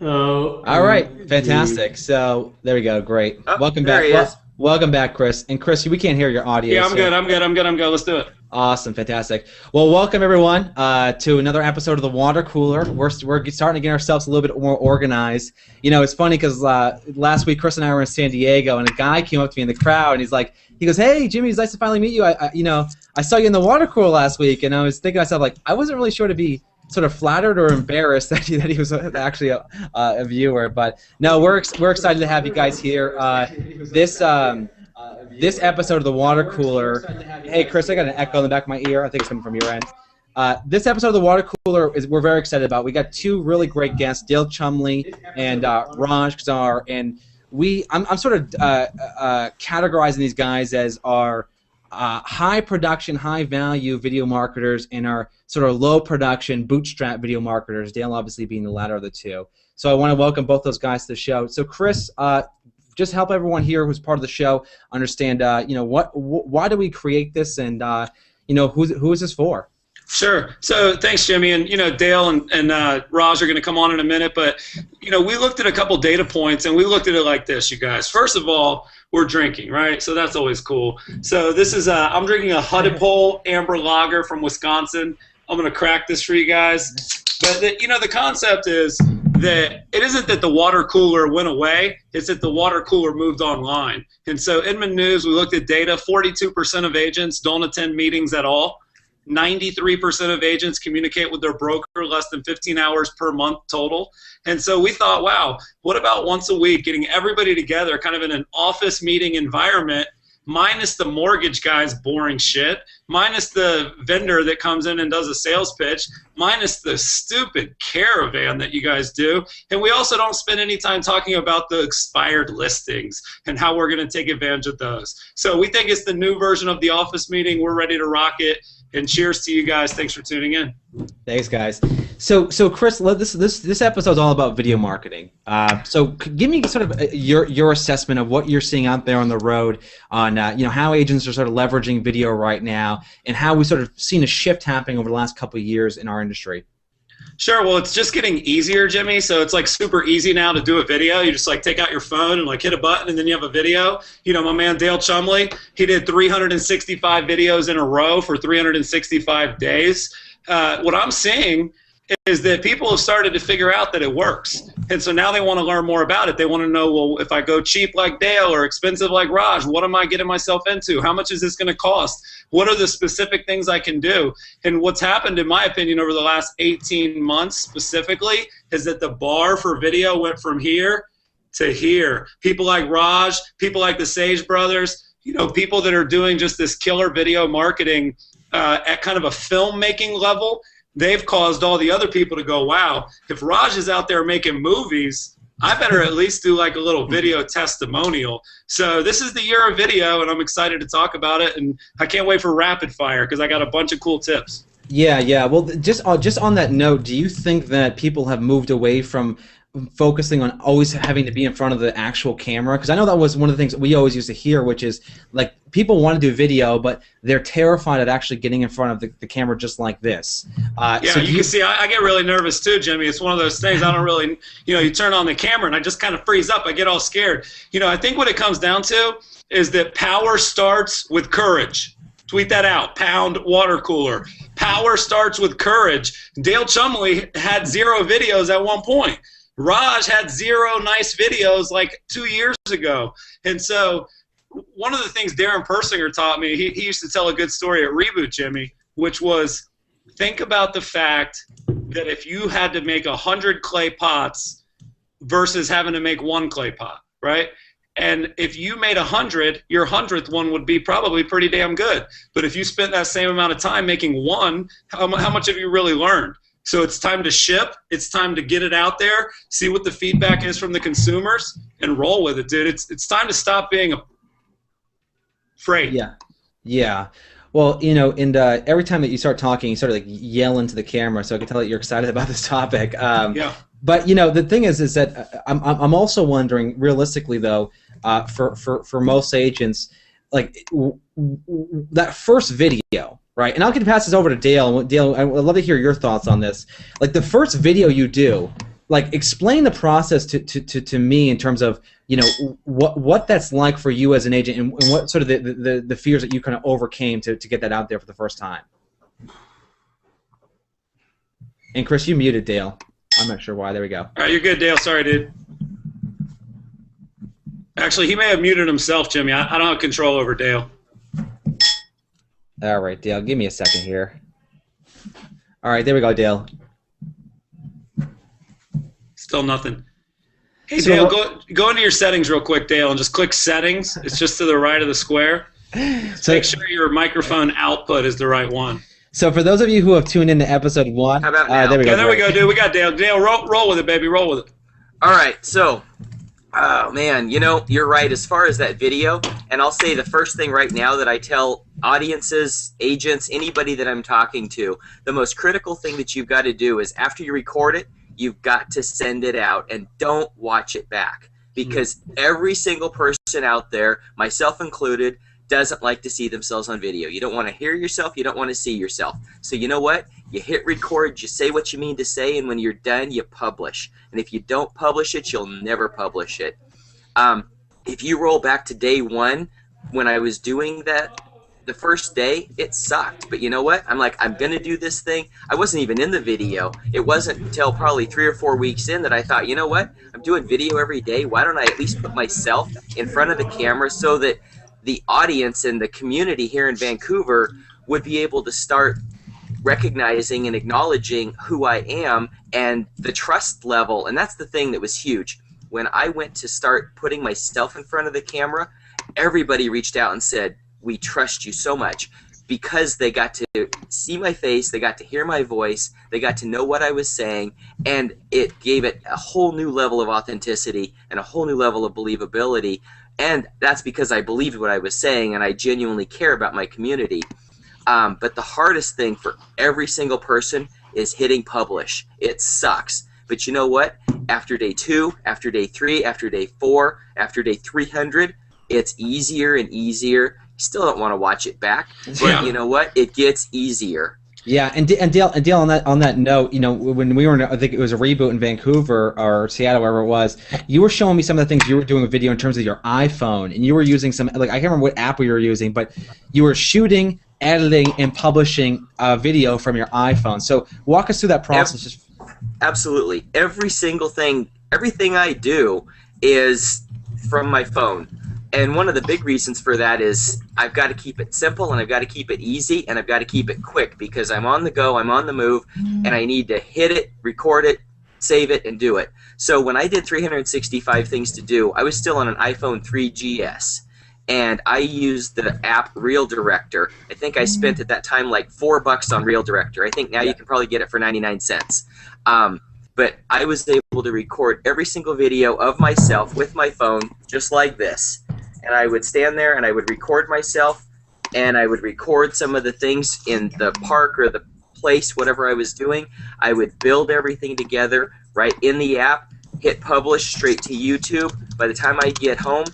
All right, fantastic. So there we go. Great. Oh, Welcome there back. he is. Welcome back, Chris. And Chris, we can't hear your audio. Yeah, I'm so- good. I'm good. Let's do it. Awesome, fantastic. Well, welcome everyone to another episode of the Water Cooler. We're starting to get ourselves a little bit more organized. You know, it's funny because last week Chris and I were in San Diego, and a guy came up to me in the crowd, and he goes, "Hey, Jimmy, it's nice to finally meet you. I saw you in the Water Cooler last week," and I was thinking to myself, like, I wasn't really sure to be sort of flattered or embarrassed that he was actually a viewer, but no, we're excited to have you guys here. This episode of the Water Cooler. Hey, Chris, I got an echo in the back of my ear. I think it's coming from your end. This episode of the Water Cooler we're very excited about. We got two really great guests, Dale Chumley and Raj Kazar, and I'm sort of categorizing these guys as our high production, high value video marketers and our sort of low production bootstrap video marketers, Dale obviously being the latter of the two. So I want to welcome both those guys to the show. So Chris, just help everyone here who's part of the show understand, why do we create this, and who is this for? Sure. So thanks, Jimmy. And, Dale and Raj are going to come on in a minute. But, we looked at a couple data points, and we looked at it like this, you guys. First of all, we're drinking, right? So that's always cool. So this is I'm drinking a Hudepohl Amber Lager from Wisconsin. I'm going to crack this for you guys. But, the concept is that it isn't that the water cooler went away, it's that the water cooler moved online. And so Inman News, we looked at data, 42% of agents don't attend meetings at all. 93% of agents communicate with their broker less than 15 hours per month total. And so we thought, wow, what about once a week getting everybody together kind of in an office meeting environment, minus the mortgage guy's boring shit, minus the vendor that comes in and does a sales pitch, minus the stupid caravan that you guys do. And we also don't spend any time talking about the expired listings and how we're going to take advantage of those. So we think it's the new version of the office meeting. We're ready to rock it. And cheers to you guys. Thanks for tuning in. Thanks, guys. So Chris, this episode's all about video marketing. So give me sort of your assessment of what you're seeing out there on the road on how agents are sort of leveraging video right now, and how we've sort of seen a shift happening over the last couple of years in our industry. Sure. Well, it's just getting easier, Jimmy. So it's like super easy now to do a video. You just like take out your phone and like hit a button, and then you have a video. My man Dale Chumley, he did 365 videos in a row for 365 days. What I'm seeing is that people have started to figure out that it works. And so now they want to learn more about it. They want to know, well, if I go cheap like Dale or expensive like Raj, what am I getting myself into? How much is this going to cost? What are the specific things I can do? And what's happened, in my opinion, over the last 18 months specifically, is that the bar for video went from here to here. People like Raj, people like the Sage Brothers, people that are doing just this killer video marketing at kind of a filmmaking level, they've caused all the other people to go, wow, if Raj is out there making movies, I better at least do like a little video testimonial. So this is the year of video, and I'm excited to talk about it, and I can't wait for rapid fire because I got a bunch of cool tips. Yeah. Well, just on that note, do you think that people have moved away from focusing on always having to be in front of the actual camera? Because I know that was one of the things we always used to hear, which is like people want to do video, but they're terrified of actually getting in front of the camera just like this. So you can see I get really nervous too, Jimmy. It's one of those things I don't really, you turn on the camera and I just kind of freeze up. I get all scared. I think what it comes down to is that power starts with courage. Tweet that out. Pound water cooler. Power starts with courage. Dale Chumley had 0 videos at one point. Raj had 0 nice videos like 2 years ago. And so one of the things Darren Persinger taught me, he used to tell a good story at Reboot, Jimmy, which was think about the fact that if you had to make 100 clay pots versus having to make 1 clay pot, right? And if you made 100, your 100th one would be probably pretty damn good. But if you spent that same amount of time making 1, how much have you really learned? So it's time to ship. It's time to get it out there, see what the feedback is from the consumers, and roll with it, dude. It's time to stop being afraid. Yeah. Well, and every time that you start talking, you sort of like yell into the camera, so I can tell that you're excited about this topic. Yeah. But the thing is that I'm also wondering, realistically though, for most agents, like that first video. Right, and I'll get to pass this over to Dale. Dale, I'd love to hear your thoughts on this. Like the first video you do, like explain the process to me in terms of, you know, what that's like for you as an agent, and what sort of the fears that you kind of overcame to get that out there for the first time. And Chris, you muted Dale. I'm not sure why. There we go. All right, you're good, Dale. Sorry, dude. Actually, he may have muted himself, Jimmy. I don't have control over Dale. All right, Dale. Give me a second here. All right, there we go, Dale. Still nothing. Hey, So Dale, go into your settings real quick, Dale, and just click Settings. It's just to the right of the square. So Make sure your microphone output is the right one. So for those of you who have tuned into episode 1, How about now? there we go. Yeah, there we go, dude. We got Dale. Dale, roll with it, baby. Roll with it. All right, so, oh man, you know, you're right as far as that video, and I'll say the first thing right now that I tell audiences, agents, anybody that I'm talking to, the most critical thing that you've got to do is after you record it, you've got to send it out and don't watch it back, because every single person out there, myself included, doesn't like to see themselves on video. You don't want to hear yourself, you don't want to see yourself. So you know what? You hit record, you say what you mean to say, and when you're done, you publish. And if you don't publish it, you'll never publish it. If you roll back to day 1, when I was doing that, the first day, it sucked. But you know what? I'm like, I'm going to do this thing. I wasn't even in the video. It wasn't until probably 3 or 4 weeks in that I thought, you know what? I'm doing video every day. Why don't I at least put myself in front of the camera so that the audience and the community here in Vancouver would be able to start recognizing and acknowledging who I am and the trust level. And that's the thing that was huge. When I went to start putting myself in front of the camera, everybody reached out and said, we trust you so much, because they got to see my face, they got to hear my voice, they got to know what I was saying, and it gave it a whole new level of authenticity and a whole new level of believability. And that's because I believed what I was saying and I genuinely care about my community. But the hardest thing for every single person is hitting publish. It sucks. But you know what? After day 2, after day 3, after day 4, after day 300, it's easier and easier. You still don't want to watch it back, but you know what? It gets easier. Yeah, and Dale, on that note, you know, when we were in, I think it was a reboot in Vancouver or Seattle, wherever it was, you were showing me some of the things you were doing with video in terms of your iPhone, and you were using some, like, I can't remember what app you were using, but you were shooting, editing, and publishing video from your iPhone. So walk us through that process. Absolutely. Every single thing, everything I do is from my phone. And one of the big reasons for that is I've got to keep it simple, and I've got to keep it easy, and I've got to keep it quick, because I'm on the go, I'm on the move, and I need to hit it, record it, save it, and do it. So when I did 365 things to do, I was still on an iPhone 3GS, and I used the app Reel Director. I think I spent at that time like $4 on Reel Director. I think now you can probably get it for 99 cents. But I was able to record every single video of myself with my phone, just like this. And I would stand there and I would record myself, and I would record some of the things in the park or the place, whatever I was doing. I would build everything together right in the app, hit publish straight to YouTube. By the time I get home,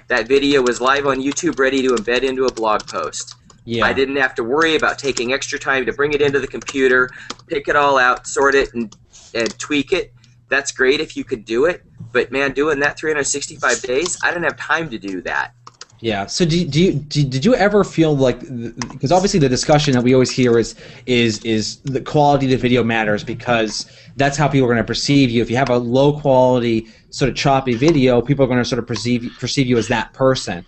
that video was live on YouTube, ready to embed into a blog post. Yeah. I didn't have to worry about taking extra time to bring it into the computer, pick it all out, sort it, and tweak it. That's great if you could do it, but man, doing that 365 days, I didn't have time to do that. Yeah. So did you ever feel like, because obviously the discussion that we always hear is the quality of the video matters, because that's how people are going to perceive you. If you have a low quality, sort of choppy video, people are going to sort of perceive you as that person.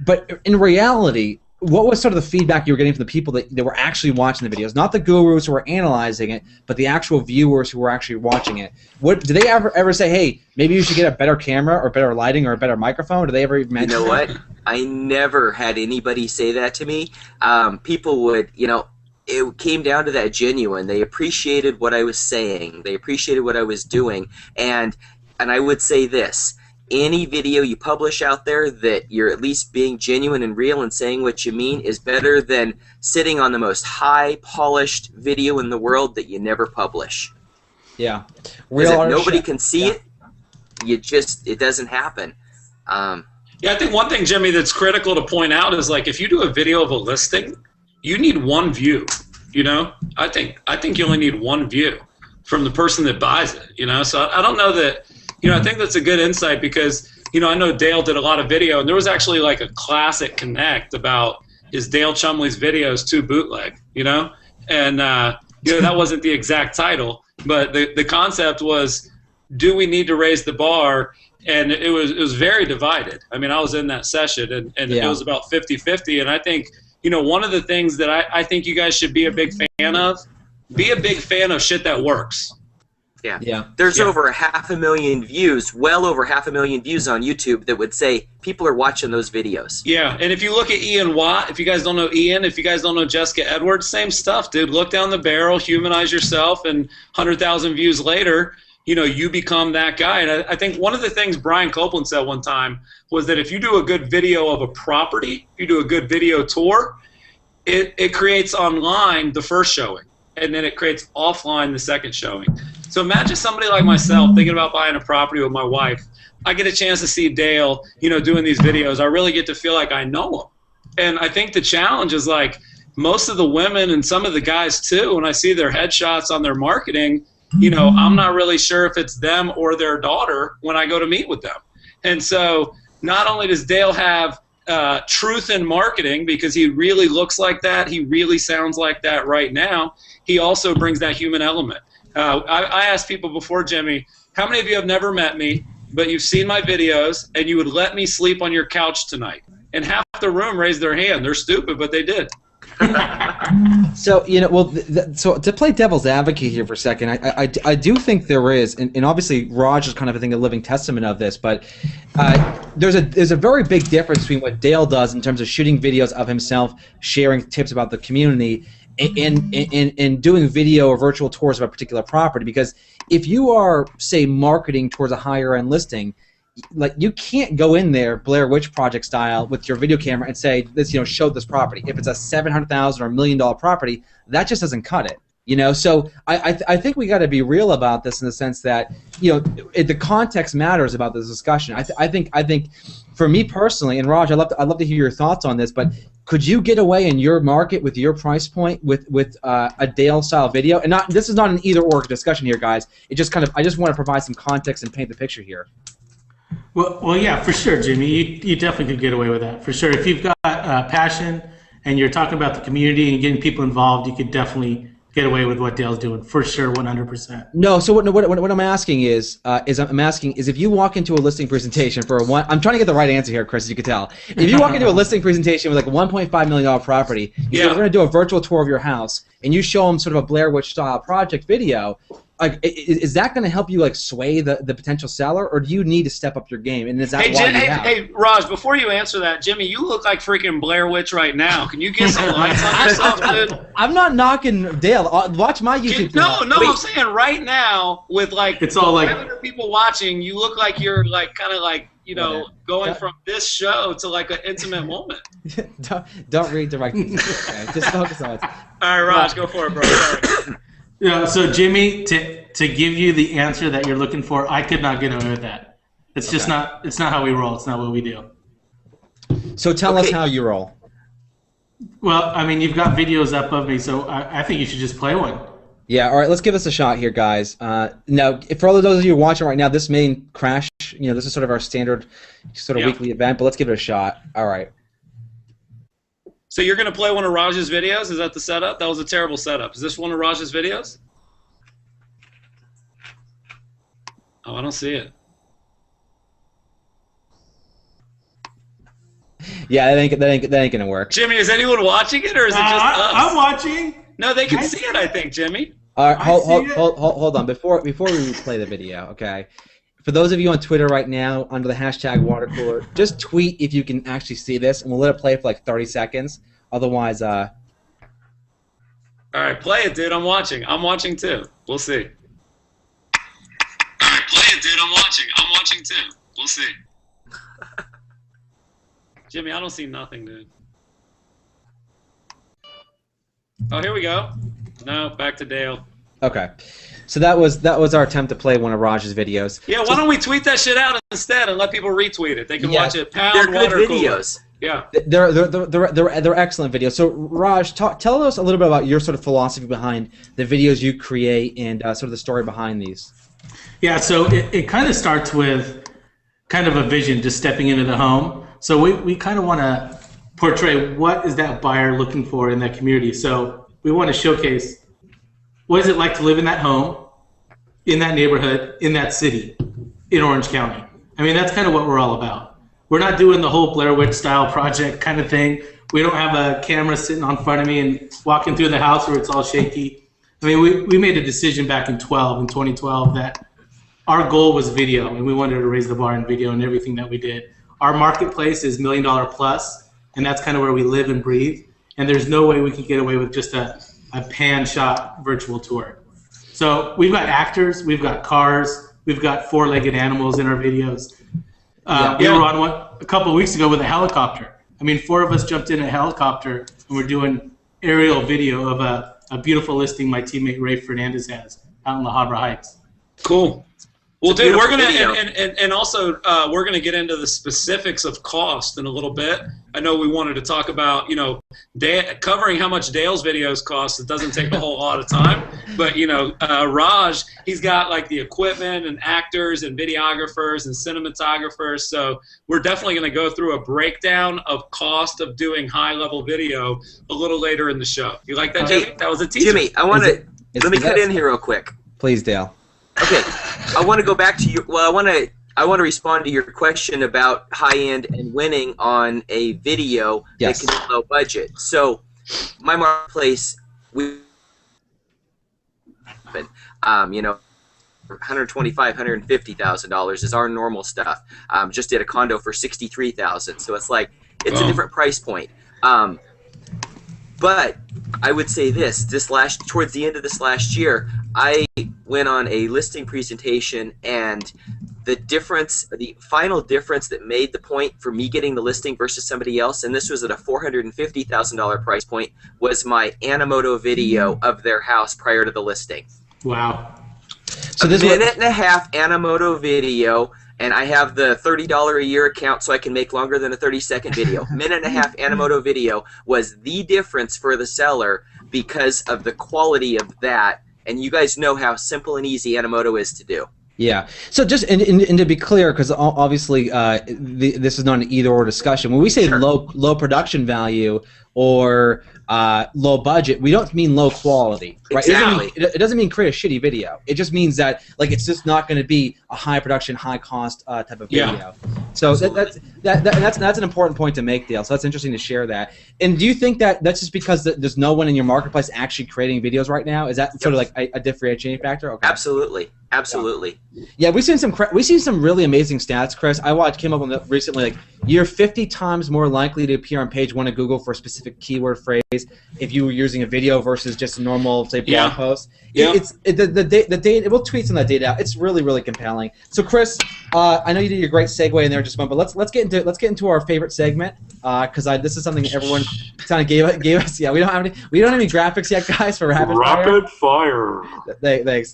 But in reality, what was sort of the feedback you were getting from the people that were actually watching the videos? Not the gurus who were analyzing it, but the actual viewers who were actually watching it. What did they ever say, hey, maybe you should get a better camera or better lighting or a better microphone? Did they ever even mention that? You know what? I never had anybody say that to me. People would, you know, it came down to that genuine. They appreciated what I was saying. They appreciated what I was doing. And I would say this. Any video you publish out there that you're at least being genuine and real and saying what you mean is better than sitting on the most high-polished video in the world that you never publish. Yeah. Because if nobody can see it, it doesn't happen. Yeah, I think one thing, Jimmy, that's critical to point out is, like, if you do a video of a listing, you need one view. You know, I think you only need one view. from the person that buys it, you know? So I don't know that, you know, I think that's a good insight because, you know, I know Dale did a lot of video, and there was actually like a classic connect about his Dale Chumley's videos to bootleg, you know? And, you know, that wasn't the exact title, but the concept was, do we need to raise the bar? And it was very divided. I mean, I was in that session, and it was about 50-50, and I think, you know, one of the things that I think you guys should be a big fan of, be a big fan of shit that works. Yeah. There's over 500,000 views, well over 500,000 views on YouTube that would say people are watching those videos. Yeah, and if you look at Ian Watt, if you guys don't know Ian, if you guys don't know Jessica Edwards, same stuff, dude. Look down the barrel, humanize yourself, and 100,000 views later, you know, you become that guy. And I think one of the things Brian Copeland said one time was that if you do a good video of a property, if you do a good video tour, it creates online the first showing, and then it creates offline the second showing. So imagine somebody like myself thinking about buying a property with my wife. I get a chance to see Dale, you know, doing these videos. I really get to feel like I know him. And I think the challenge is like most of the women and some of the guys too, when I see their headshots on their marketing, you know, I'm not really sure if it's them or their daughter when I go to meet with them. And so not only does Dale have truth in marketing because he really looks like that, he really sounds like that right now, he also brings that human element. I asked people before, Jimmy, how many of you have never met me, but you've seen my videos, and you would let me sleep on your couch tonight? And half the room raised their hand. They're stupid, but they did. So, you know, well, so to play devil's advocate here for a second, I do think there is, and obviously Raj is kind of, I think, a living testament of this, but there's a very big difference between what Dale does in terms of shooting videos of himself, sharing tips about the community, and doing video or virtual tours of a particular property. Because if you are, say, marketing towards a higher end listing, like, you can't go in there Blair Witch Project style with your video camera and say, this, you know, show this property. If it's a $700,000 or $1 million property, that just doesn't cut it. You know, so I think we got to be real about this in the sense that, you know, the context matters about this discussion. I think for me personally, and Raj, I'd love to hear your thoughts on this, but could you get away in your market with your price point with a Dale style video? And this is not an either or discussion here, guys. It just kind of, I just want to provide some context and paint the picture here. Well, yeah, for sure, Jimmy. You definitely could get away with that, for sure. If you've got passion and you're talking about the community and getting people involved, you could definitely get away with what Dale's doing, for sure, 100%. No, so what I'm asking is if you walk into a listing presentation for I'm trying to get the right answer here, Chris, as you can tell. If you walk into a listing presentation with like a $1.5 million property, you're going to do a virtual tour of your house, and you show them sort of a Blair Witch style project video, like, is that going to help you like sway the potential seller, or do you need to step up your game? And is that hey, Raj, before you answer that, Jimmy, you look like freaking Blair Witch right now. Can you get some lights on yourself, dude? I'm not knocking Dale. Watch my YouTube channel. No, I'm saying right now with like it's all like 500 people watching, you look like you're like kind of like, you know, going from this show to like an intimate moment. don't read directions. Okay? Just focus on it. All right, Raj, go for it, bro. Sorry. Yeah, so Jimmy, to give you the answer that you're looking for, I could not get away with that. It's just not. It's not how we roll. It's not what we do. So tell us how you roll. Well, I mean, you've got videos up of me, so I think you should just play one. Yeah. All right. Let's give this a shot here, guys. Now, for all of those of you watching right now, this may crash. You know, this is sort of our standard, sort of weekly event, but let's give it a shot. All right. So you're going to play one of Raj's videos? Is that the setup? That was a terrible setup. Is this one of Raj's videos? Oh, I don't see it. Yeah, that ain't gonna work. Jimmy, is anyone watching it, or is it just us? I'm watching. No, they can see it, I think, Jimmy. All right, hold on. Before we play the video, okay? For those of you on Twitter right now, under the hashtag watercooler, just tweet if you can actually see this, and we'll let it play for like 30 seconds. Otherwise, All right, play it, dude. I'm watching. I'm watching too. We'll see. All right, play it, dude. I'm watching. I'm watching too. We'll see. Jimmy, I don't see nothing, dude. Oh, here we go. No, back to Dale. Okay. So that was our attempt to play one of Raj's videos. Yeah, why don't we tweet that shit out instead and let people retweet it? They can watch it. They're good videos. Yeah. They're excellent videos. So Raj, tell us a little bit about your sort of philosophy behind the videos you create and sort of the story behind these. Yeah, so it kind of starts with kind of a vision, just stepping into the home. So we kind of want to portray what is that buyer looking for in that community. So we want to showcase what is it like to live in that home, in that neighborhood, in that city, in Orange County. I mean, that's kind of what we're all about. We're not doing the whole Blair Witch style project kind of thing. We don't have a camera sitting on front of me and walking through the house where it's all shaky. I mean, we made a decision back in 2012, that our goal was video, and we wanted to raise the bar in video and everything that we did. Our marketplace is $1 million plus, and that's kind of where we live and breathe. And there's no way we can get away with just a pan shot virtual tour. So we've got actors, we've got cars, we've got four-legged animals in our videos. We were on one a couple of weeks ago with a helicopter. I mean, 4 of us jumped in a helicopter, and we're doing aerial video of a beautiful listing my teammate Ray Fernandez has out in La Habra Heights. Cool. Well, dude, we're gonna and also we're gonna get into the specifics of cost in a little bit. I know we wanted to talk about, you know, covering how much Dale's videos cost. It doesn't take a whole lot of time, but you know, Raj, he's got like the equipment and actors and videographers and cinematographers. So we're definitely gonna go through a breakdown of cost of doing high-level video a little later in the show. You like that, Jimmy? That was a teaser. Jimmy, I want to let me cut in here real quick. Please, Dale. Okay, I want to go back to you. Well, I want to respond to your question about high end and winning on a video that can be low budget. So, my marketplace, you know, $125,000, $150,000 is our normal stuff. Just did a condo for $63,000, so it's like it's a different price point. But I would say towards the end of this last year, I went on a listing presentation, and the final difference that made the point for me getting the listing versus somebody else, and this was at a $450,000 price point, was my Animoto video of their house prior to the listing. Wow. So this minute and a half Animoto video, and I have the $30 a year account so I can make longer than a 30-second video. Minute and a half Animoto video was the difference for the seller because of the quality of that. And you guys know how simple and easy Animoto is to do. Yeah. So just and to be clear, because obviously this is not an either-or discussion. When we say low production value or low budget, we don't mean low quality, right? Exactly. It doesn't mean create a shitty video. It just means that like it's just not going to be a high production, high cost type of video. Yeah. So that's an important point to make, Dale. So that's interesting to share that. And do you think that that's just because there's no one in your marketplace actually creating videos right now? Is that sort of like a differentiating factor? Okay. Absolutely. Absolutely. Yeah, we've seen some really amazing stats, Chris. Came up on that recently. Like you're 50 times more likely to appear on page 1 of Google for a specific keyword phrase if you were using a video versus just a normal, say, blog post. Yeah. The data. We'll tweet some of that data out. It's really, really compelling. So, Chris, I know you did your great segue in there just a moment, but let's get into our favorite segment because this is something everyone kind of gave us. Yeah, we don't have any graphics yet, guys, for rapid fire. Thanks.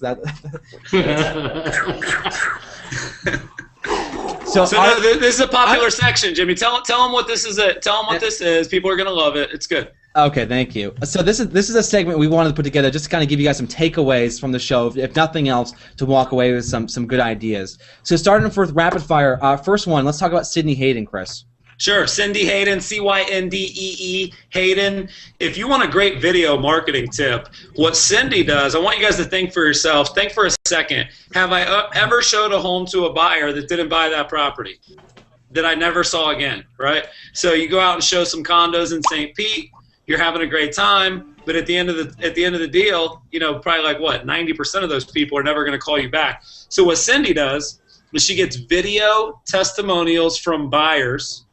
So this is a popular section, Jimmy. Tell them what this is. Tell them what this is. People are gonna love it. It's good. Okay, thank you. So this is a segment we wanted to put together just to kind of give you guys some takeaways from the show, if nothing else, to walk away with some good ideas. So starting with rapid fire, first one, let's talk about Cindy Hayden, Chris. Sure, Cindy Hayden, Cyndee Hayden. If you want a great video marketing tip, what Cindy does, I want you guys to think for yourself. Think for a second. Have I ever showed a home to a buyer that didn't buy that property, that I never saw again, right? So you go out and show some condos in St. Pete. You're having a great time, but at the end of the deal, you know, probably like what, 90% of those people are never going to call you back. So what Cindy does is she gets video testimonials from buyers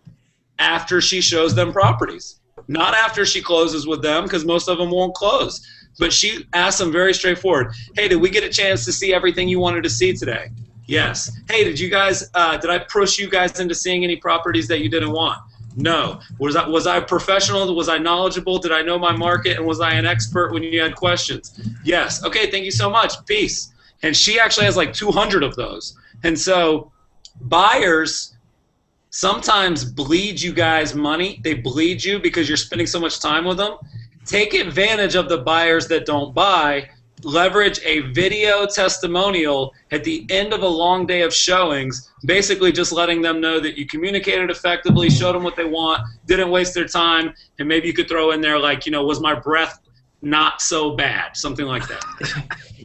after she shows them properties, not after she closes with them, because most of them won't close. But she asks them very straightforward. Hey, did we get a chance to see everything you wanted to see today? Yes. Hey, did I push you guys into seeing any properties that you didn't want? No. Was I professional? Was I knowledgeable? Did I know my market? And was I an expert when you had questions? Yes. Okay, thank you so much. Peace. And she actually has like 200 of those. And so buyers sometimes bleed you guys money. They bleed you because you're spending so much time with them. Take advantage of the buyers that don't buy. Leverage a video testimonial at the end of a long day of showings, basically just letting them know that you communicated effectively, showed them what they want, didn't waste their time, and maybe you could throw in there like, was my breath not so bad, something like that.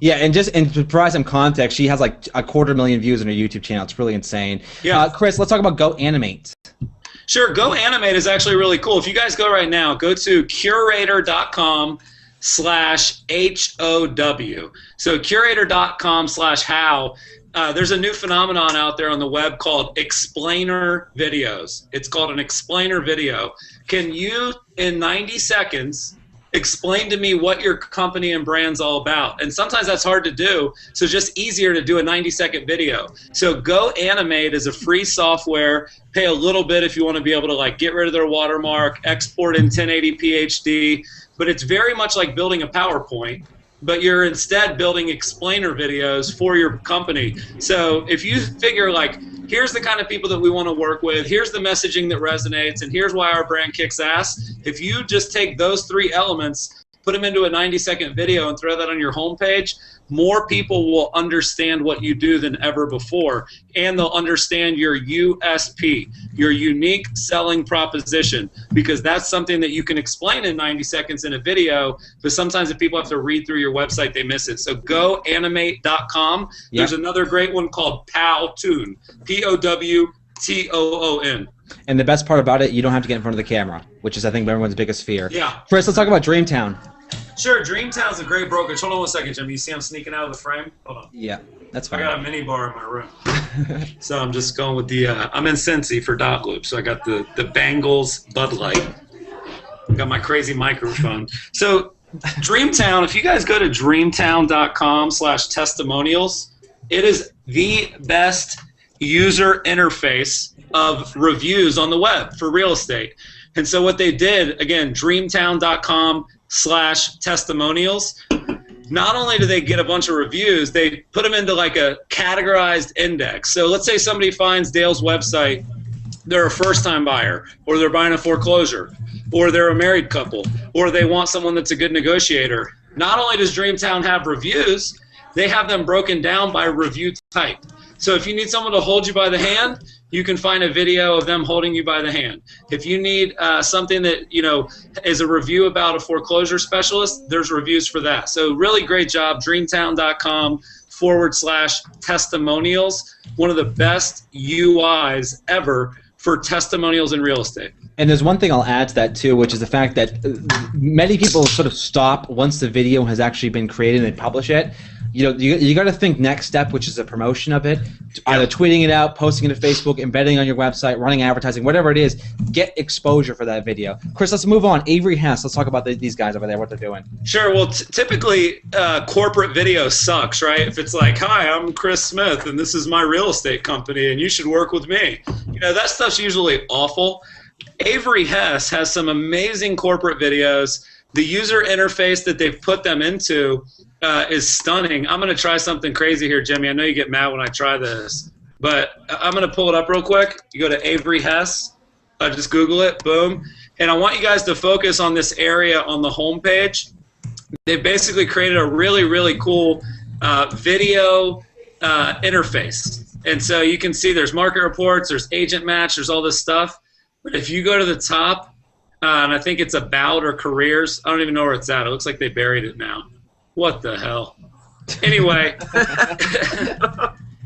Yeah, and to provide some context, she has like 250,000 views on her YouTube channel. It's really insane. Yeah. Chris, let's talk about Go Animate. Sure, Go Animate is actually really cool. If you guys go right now, go to curator.com/HOW. So curator.com/how. There's a new phenomenon out there on the web called explainer videos. It's called an explainer video. Can you, in 90 seconds, explain to me what your company and brand's all about? And sometimes that's hard to do, so it's just easier to do a 90-second video. So Go Animate is a free software. Pay a little bit if you want to be able to like get rid of their watermark, export in 1080p HD, but it's very much like building a PowerPoint, but you're instead building explainer videos for your company. So if you figure like, here's the kind of people that we want to work with, here's the messaging that resonates, and here's why our brand kicks ass, if you just take those 3 elements, put them into a 90-second video and throw that on your homepage, more people will understand what you do than ever before, and they'll understand your USP, your unique selling proposition, because that's something that you can explain in 90 seconds in a video, but sometimes if people have to read through your website, they miss it. So goanimate.com. Yep. There's another great one called Powtoon, Powtoon. And the best part about it, you don't have to get in front of the camera, which is, I think, everyone's biggest fear. Yeah. Chris, let's talk about Dreamtown. Sure, Dreamtown's a great brokerage. Hold on one second, Jim. You see I'm sneaking out of the frame? Hold on. Yeah, that's fine. I got a mini bar in my room. So I'm just going with the, I'm in Cincy for Dot Loop, so I got the Bengals Bud Light. Got my crazy microphone. So Dreamtown, if you guys go to dreamtown.com/testimonials, it is the best user interface of reviews on the web for real estate. And so what they did, again, dreamtown.com/testimonials, not only do they get a bunch of reviews, they put them into like a categorized index. So let's say somebody finds Dale's website, they're a first-time buyer, or they're buying a foreclosure, or they're a married couple, or they want someone that's a good negotiator. Not only does Dreamtown have reviews, they have them broken down by review type. So if you need someone to hold you by the hand, you can find a video of them holding you by the hand. If you need something that, is a review about a foreclosure specialist, there's reviews for that. So really great job, dreamtown.com/testimonials. One of the best UIs ever for testimonials in real estate. And there's one thing I'll add to that too, which is the fact that many people sort of stop once the video has actually been created and they publish it. You got to think next step, which is a promotion of it, either tweeting it out, posting it to Facebook, embedding on your website, running advertising, whatever it is. Get exposure for that video. Chris, let's move on. Avery Hess. Let's talk about these guys over there, what they're doing. Sure. Well, typically corporate video sucks, right? If it's like, hi, I'm Chris Smith, and this is my real estate company, and you should work with me. That stuff's usually awful. Avery Hess has some amazing corporate videos. The user interface that they've put them into is stunning. I'm going to try something crazy here, Jimmy. I know you get mad when I try this, but I'm going to pull it up real quick. You go to Avery Hess. Just Google it. Boom. And I want you guys to focus on this area on the home page. They've basically created a really, really cool video interface. And so you can see there's market reports, there's agent match, there's all this stuff. But if you go to the top, and I think it's about or careers, I don't even know where it's at. It looks like they buried it now. What the hell? Anyway,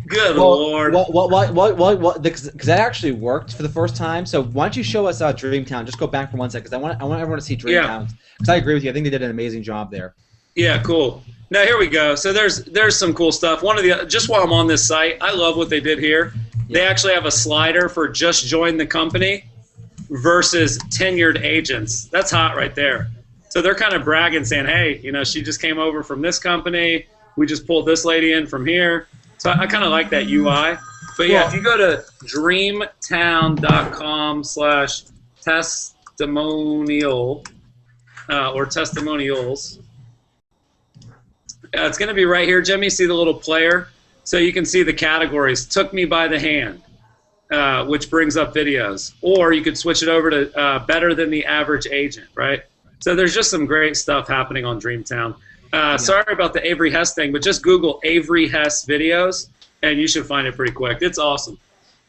good Lord. What? Because that actually worked for the first time. So why don't you show us Dreamtown? Just go back for 1 second, because I want everyone to see Dreamtown. Because I agree with you. I think they did an amazing job there. Yeah, cool. Now here we go. So there's some cool stuff. Just while I'm on this site, I love what they did here. Yeah. They actually have a slider for just join the company versus tenured agents. That's hot right there. So they're kind of bragging, saying, hey, she just came over from this company. We just pulled this lady in from here. So I kind of like that UI. But yeah, if you go to dreamtown.com/testimonial or testimonials, it's going to be right here, Jimmy. See the little player? So you can see the categories. Took me by the hand. which brings up videos. Or you could switch it over to better than the average agent, right? So there's just some great stuff happening on Dreamtown. Sorry about the Avery Hess thing, but just Google Avery Hess videos, and you should find it pretty quick. It's awesome.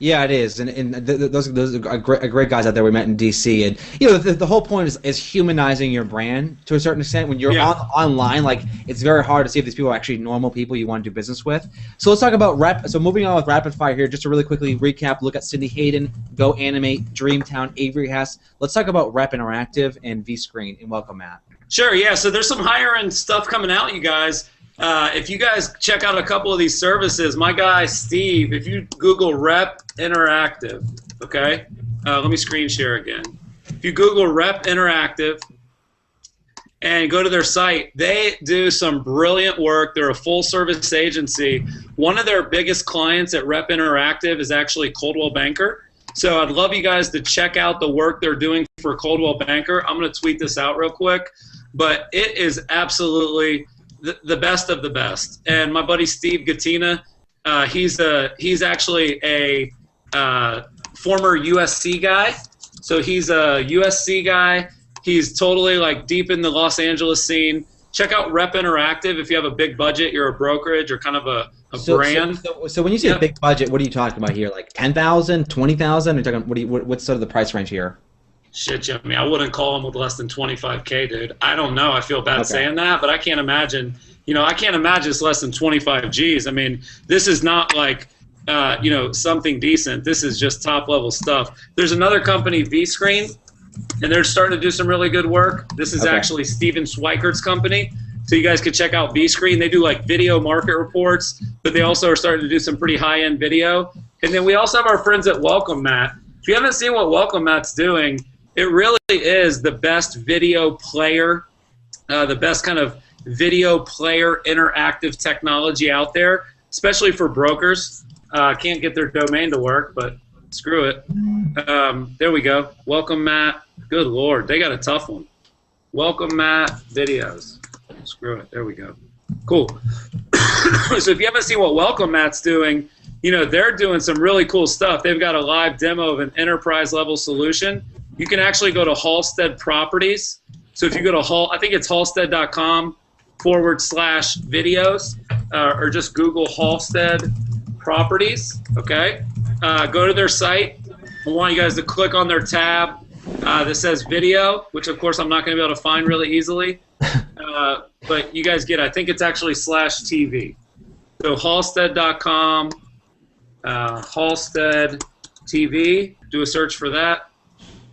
Yeah, it is, and those are great guys out there we met in DC, and you know the whole point is humanizing your brand to a certain extent. When you're online, like it's very hard to see if these people are actually normal people you want to do business with. So let's talk about So moving on with rapid fire here, just to really quickly recap, look at Cindy Hayden, Go Animate, Dreamtown, Avery Hess. Let's talk about Rep Interactive and VScreen, and welcome, Matt. Sure, yeah. So there's some higher end stuff coming out, you guys. If you guys check out a couple of these services, my guy Steve, if you Google Rep Interactive, okay? Let me screen share again. If you Google Rep Interactive and go to their site, they do some brilliant work. They're a full service agency. One of their biggest clients at Rep Interactive is actually Coldwell Banker. So I'd love you guys to check out the work they're doing for Coldwell Banker. I'm going to tweet this out real quick, but it is absolutely the best of the best. And my buddy Steve Gattina, he's actually a former USC guy. So he's a USC guy. He's totally like deep in the Los Angeles scene. Check out Rep Interactive if you have a big budget, you're a brokerage or kind of a brand. So when you say big budget, what are you talking about here? Like 10,000, 20,000? You're talking what's sort of the price range here? Shit, Jimmy, I wouldn't call them with less than 25K, dude. I don't know. I feel bad saying that, but I can't imagine. I can't imagine it's less than 25 G's. I mean, this is not like, something decent. This is just top level stuff. There's another company, VScreen, and they're starting to do some really good work. This is actually Steven Schweikert's company. So you guys could check out VScreen. They do like video market reports, but they also are starting to do some pretty high-end video. And then we also have our friends at Welcome Mat. If you haven't seen what Welcome Mat's doing, it really is the best video player, the best kind of video player interactive technology out there, especially for brokers. Can't get their domain to work, but screw it. There we go. Welcome Mat. Good Lord, they got a tough one. Welcome Mat videos. Screw it. There we go. Cool. So if you haven't seen what Welcome Mat's doing, they're doing some really cool stuff. They've got a live demo of an enterprise level solution. You can actually go to Halstead Properties. So if you go to I think it's halstead.com/videos, or just Google Halstead Properties. Okay. Go to their site. I want you guys to click on their tab that says video, which of course I'm not going to be able to find really easily. But you guys get, I think it's actually /TV. So Halstead.com, Halstead TV. Do a search for that.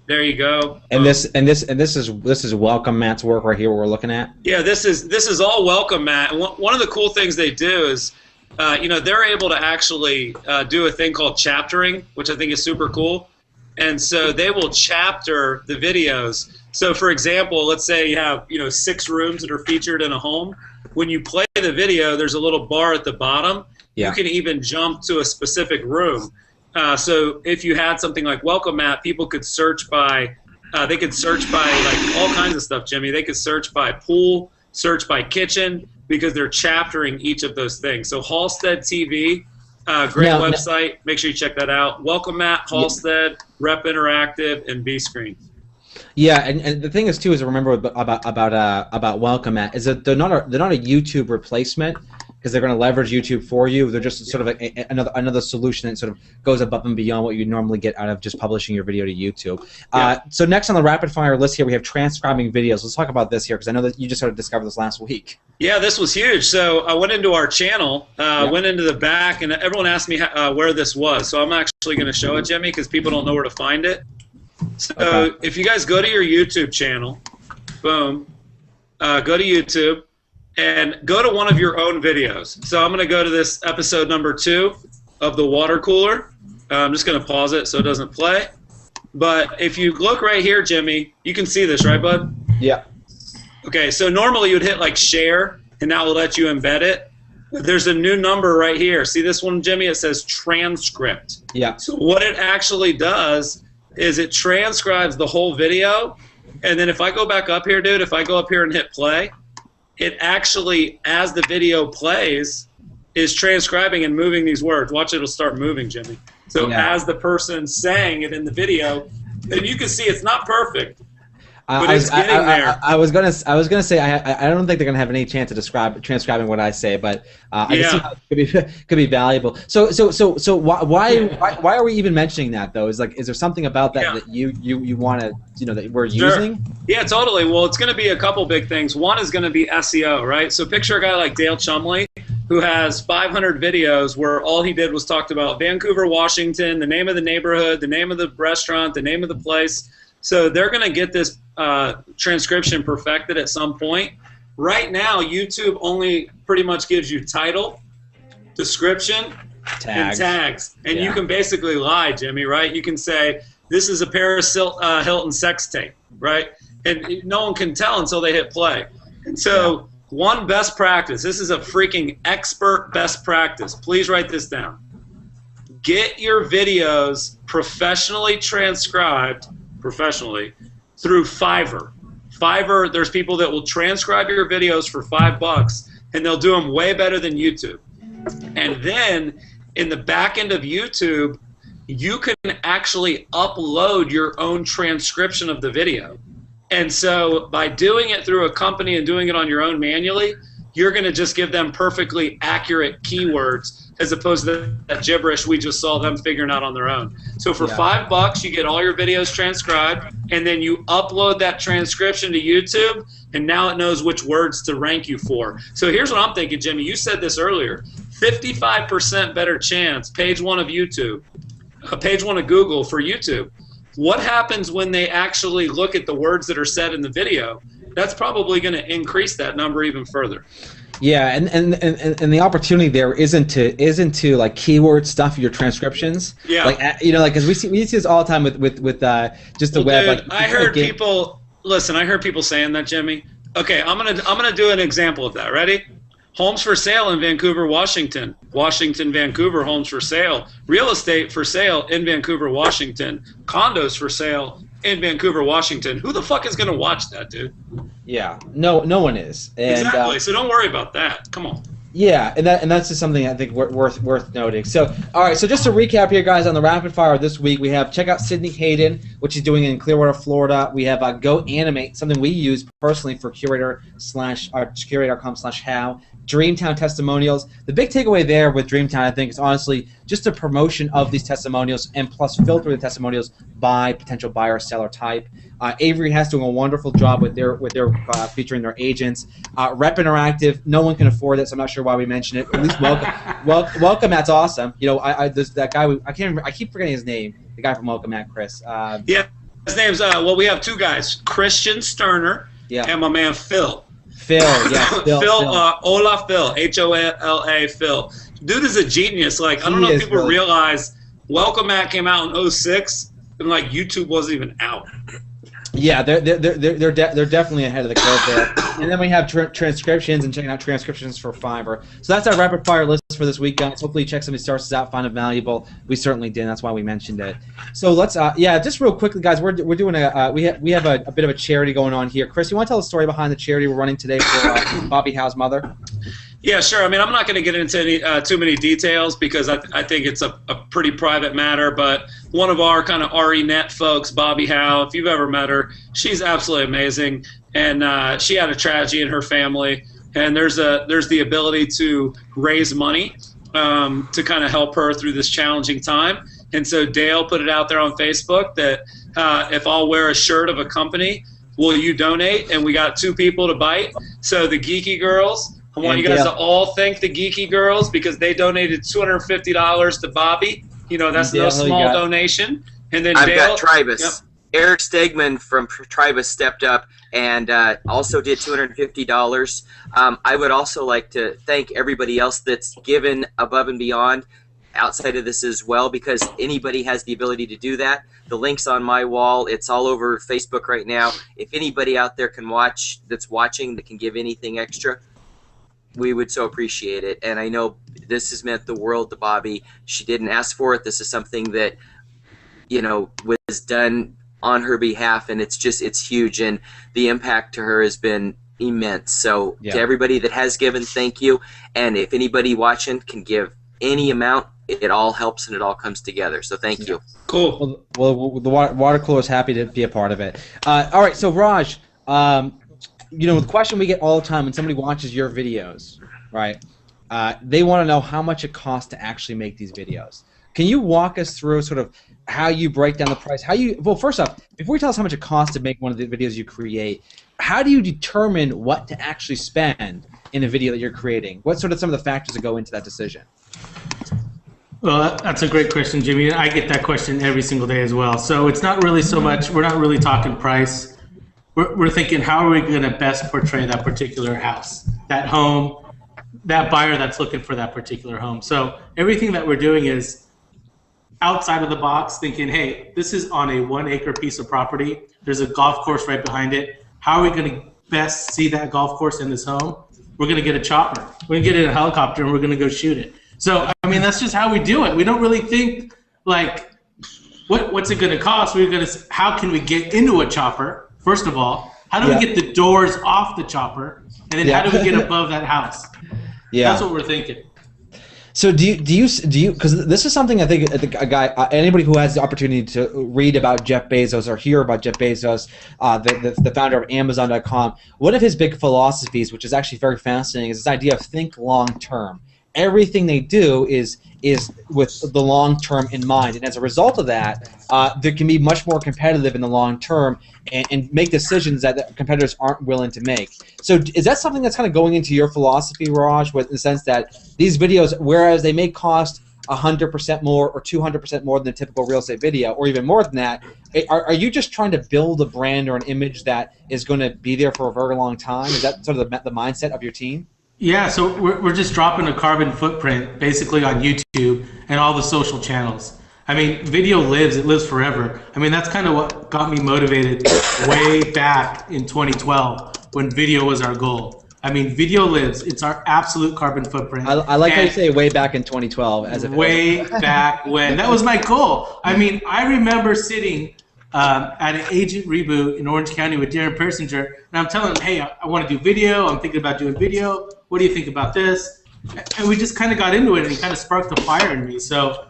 There you go. And this is Welcome Mat's work right here. What we're looking at. Yeah, this is all Welcome Mat. And one of the cool things they do is, they're able to actually do a thing called chaptering, which I think is super cool. And so they will chapter the videos. So for example, let's say you have 6 rooms that are featured in a home. When you play the video, there's a little bar at the bottom. Yeah. You can even jump to a specific room. So if you had something like Welcome Mat, people could search by, like all kinds of stuff, Jimmy. They could search by pool, search by kitchen, because they're chaptering each of those things. So Halstead TV, great website. Make sure you check that out. Welcome Mat, Halstead, Rep Interactive, and VScreen. Yeah, and the thing is too is to remember about Welcome Mat is that they're not a YouTube replacement, because they're going to leverage YouTube for you. They're just sort of another solution that sort of goes above and beyond what you normally get out of just publishing your video to YouTube. So next on the rapid fire list here, we have transcribing videos. Let's talk about this here, because I know that you just sort of discovered this last week. Yeah, this was huge. So I went into our channel, went into the back, and everyone asked me where this was. So I'm actually going to show it, Jimmy, because people don't know where to find it. So if you guys go to your YouTube channel, boom, go to YouTube, and go to one of your own videos. So I'm going to go to this episode number 2 of the water cooler. I'm just going to pause it so it doesn't play. But if you look right here, Jimmy, you can see this, right, bud? Yeah. Okay, so normally you would hit like share, and that will let you embed it. But there's a new number right here. See this one, Jimmy? It says transcript. Yeah. So what it actually does is it transcribes the whole video, and then if I go back up here, dude, if I go up here and hit play, it actually, as the video plays, is transcribing and moving these words. Watch, it'll start moving, Jimmy. So Yeah. as the person saying it in the video, then you can see it's not perfect. I But it's getting there. was gonna say I don't think they're gonna have any chance of transcribing what I say, but I can see how it could be valuable. So why are we even mentioning that though? Is there something about that that you want to that we're using? Yeah, totally. Well, it's going to be a couple big things. One is going to be SEO, right? So picture a guy like Dale Chumley, who has 500 videos where all he did was talked about Vancouver, Washington, the name of the neighborhood, the name of the restaurant, the name of the place. So they're going to get this transcription perfected at some point. Right now, YouTube only pretty much gives you title, description, and tags. And you can basically lie, Jimmy, right? You can say, this is a Paris Hilton sex tape, right? And no one can tell until they hit play. And so one best practice, this is a freaking expert best practice. Please write this down. Get your videos professionally transcribed, through Fiverr. Fiverr, there's people that will transcribe your videos for $5, and they'll do them way better than YouTube. And then in the back end of YouTube, you can actually upload your own transcription of the video. And so by doing it through a company and doing it on your own manually, you're going to just give them perfectly accurate keywords as opposed to that gibberish we just saw them figuring out on their own. So for $5, you get all your videos transcribed, and then you upload that transcription to YouTube, and now it knows which words to rank you for. So here's what I'm thinking, Jimmy. You said this earlier. 55% better chance, page 1 of YouTube, page 1 of Google for YouTube. What happens when they actually look at the words that are said in the video? That's probably going to increase that number even further. Yeah, and the opportunity there isn't to like keyword stuff your transcriptions. Yeah. Like because we see this all the time with just the web. Dude, like I heard people listen. I heard people saying that, Jimmy. Okay, I'm gonna do an example of that. Ready? Homes for sale in Vancouver, Washington. Washington, Vancouver, homes for sale. Real estate for sale in Vancouver, Washington. Condos for sale in Vancouver, Washington. Who the fuck is going to watch that, dude? Yeah, no one is. And, exactly. So don't worry about that. Come on. Yeah, and that's just something I think worth noting. So, all right. So just to recap here, guys, on the rapid fire this week, we have check out Sydney Hayden, which he's doing in Clearwater, Florida. We have Go Animate, something we use personally for curator.com/how. Dreamtown testimonials. The big takeaway there with Dreamtown, I think, is honestly just a promotion of these testimonials and plus filter the testimonials by potential buyer seller type. Avery has doing a wonderful job with their featuring their agents. Rep Interactive, no one can afford it, so I'm not sure why we mention it. At least welcome. That's awesome. There's that guy. I keep forgetting his name. The guy from Welcome At, Chris. Yeah, his name's we have two guys, Christian Sterner and my man Phil. Phil, Olaf Phil, Hola Phil. Dude is a genius. Like, I don't know if people realize Welcome At came out in 2006, and like YouTube wasn't even out. Yeah, they're definitely ahead of the curve there. And then we have transcriptions and checking out transcriptions for Fiverr. So that's our rapid fire list for this week, guys. Hopefully you check some of these sources out, find it valuable. We certainly did. That's why we mentioned it. So let's just real quickly, guys. We're doing we have a bit of a charity going on here. Chris, you want to tell the story behind the charity we're running today for Bobby Howe's mother? Yeah, sure. I mean, I'm not going to get into any, too many details because I think it's a pretty private matter. But one of our kind of RENet folks, Bobby Howe, if you've ever met her, she's absolutely amazing. And she had a tragedy in her family. And there's the ability to raise money to kind of help her through this challenging time. And so Dale put it out there on Facebook that if I'll wear a shirt of a company, will you donate? And we got 2 people to bite. So the Geeky Girls. I want you guys to all thank the Geeky Girls because they donated $250 to Bobby. That's no small donation. And then I've Dale, got Tribus. Yep. Eric Stegman from Tribus stepped up and also did $250. I would also like to thank everybody else that's given above and beyond outside of this as well, because anybody has the ability to do that. The link's on my wall. It's all over Facebook right now. If anybody out there that's watching that can give anything extra, we would so appreciate it. And I know this has meant the world to Bobby. She didn't ask for it. This is something that, was done on her behalf, and it's huge. And the impact to her has been, immense. So Yeah. to everybody that has given, thank you. And if anybody watching can give any amount, it all helps and it all comes together. So thank you. Cool. Well, the water cooler is happy to be a part of it. All right, so Raj, the question we get all the time when somebody watches your videos, right? They want to know how much it costs to actually make these videos. Can you walk us through sort of how you break down the price? Well, first off, before you tell us how much it costs to make one of the videos you create, how do you determine what to actually spend in a video that you're creating? What sort of some of the factors that go into that decision? Well, that's a great question, Jimmy. I get that question every single day as well. So it's not really so much, we're not really talking price. We're thinking, how are we going to best portray that particular house, that home, that buyer that's looking for that particular home. So everything that we're doing is outside of the box, thinking, hey, this is on a 1 acre piece of property. There's a golf course right behind it. How are we going to best see that golf course in this home? We're going to get a chopper. We're going to get in a helicopter and we're going to go shoot it. So, I mean, that's just how we do it. We don't really think, like, what's it going to cost? How can we get into a chopper, first of all? How do we get the doors off the chopper? And then how do we get above that house? Yeah. That's what we're thinking. So do you because this is something I think anybody who has the opportunity to read about Jeff Bezos or hear about Jeff Bezos, the founder of Amazon.com, one of his big philosophies, which is actually very fascinating, is this idea of think long term. Everything they do is with the long term in mind, and as a result of that, they can be much more competitive in the long term and make decisions that the competitors aren't willing to make. So is that something that's kind of going into your philosophy, Raj, with the sense that these videos, whereas they may cost 100% more or 200% more than a typical real estate video, or even more than that, are you just trying to build a brand or an image that is going to be there for a very long time? Is that sort of the mindset of your team? Yeah, so we're just dropping a carbon footprint basically on YouTube and all the social channels. I mean, video lives, it lives forever. I mean, that's kind of what got me motivated way back in 2012 when video was our goal. I mean, video lives, it's our absolute carbon footprint. I like how you say way back in 2012. As if way back when. That was my goal. I mean, I remember sitting at an agent reboot in Orange County with Darren Persinger, and I'm telling him, hey, I want to do video, I'm thinking about doing video, what do you think about this? And we just kind of got into it, and he kind of sparked a fire in me. So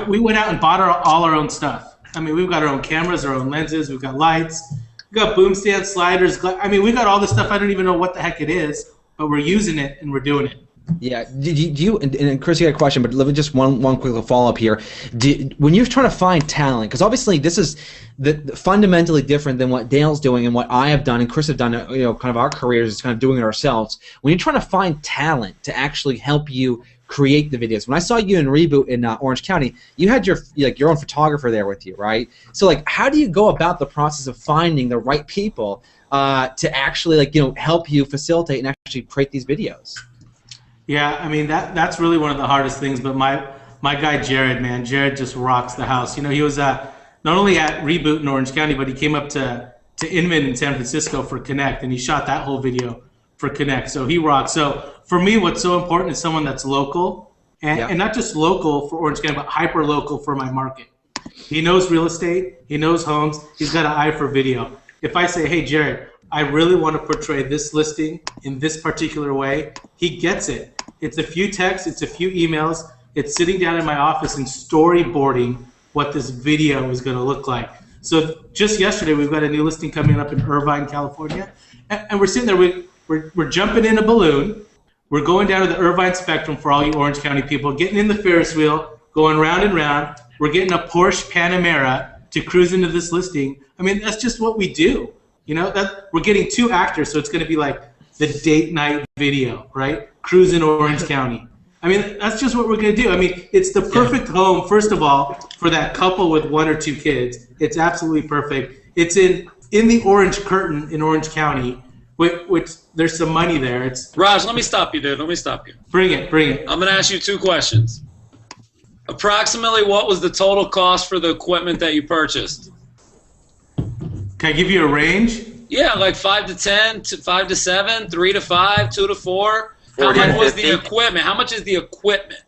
we went out and bought all our own stuff. I mean, we've got our own cameras, our own lenses, we've got lights, we've got boom stands, sliders. I mean, we've got all this stuff, I don't even know what the heck it is, but we're using it and we're doing it. Yeah. Do you and Chris, you got a question, but let me just one quick follow up here. When you're trying to find talent, because obviously this is fundamentally different than what Dale's doing and what I have done and Chris have done, kind of our careers is kind of doing it ourselves. When you're trying to find talent to actually help you create the videos, when I saw you in Reboot in Orange County, you had your own photographer there with you, right? So how do you go about the process of finding the right people to actually help you facilitate and actually create these videos? Yeah, I mean that's really one of the hardest things. But my guy Jared, man, Jared just rocks the house. He was not only at Reboot in Orange County, but he came up to Inman in San Francisco for Connect, and he shot that whole video for Connect. So he rocks. So for me, what's so important is someone that's local, and not just local for Orange County, but hyper local for my market. He knows real estate, he knows homes, he's got an eye for video. If I say, hey Jared, I really want to portray this listing in this particular way, he gets it. It's a few texts, it's a few emails, it's sitting down in my office and storyboarding what this video is going to look like. So just yesterday, we've got a new listing coming up in Irvine, California, and we're sitting there, we're jumping in a balloon, we're going down to the Irvine Spectrum for all you Orange County people, getting in the Ferris wheel, going round and round, we're getting a Porsche Panamera to cruise into this listing. I mean, that's just what we do. We're getting 2 actors, so it's going to be like the date night video, right? Cruising Orange County. I mean, that's just what we're going to do. I mean, it's the perfect home, first of all, for that couple with 1 or 2 kids. It's absolutely perfect. It's in the Orange Curtain in Orange County, which there's some money there. Raj, let me stop you, dude. Let me stop you. Bring it. I'm going to ask you 2 questions. Approximately what was the total cost for the equipment that you purchased? Can I give you a range? Yeah, like 5 to 10, 5 to 7, 3 to 5, 2 to 4. How much was the equipment? How much is the equipment?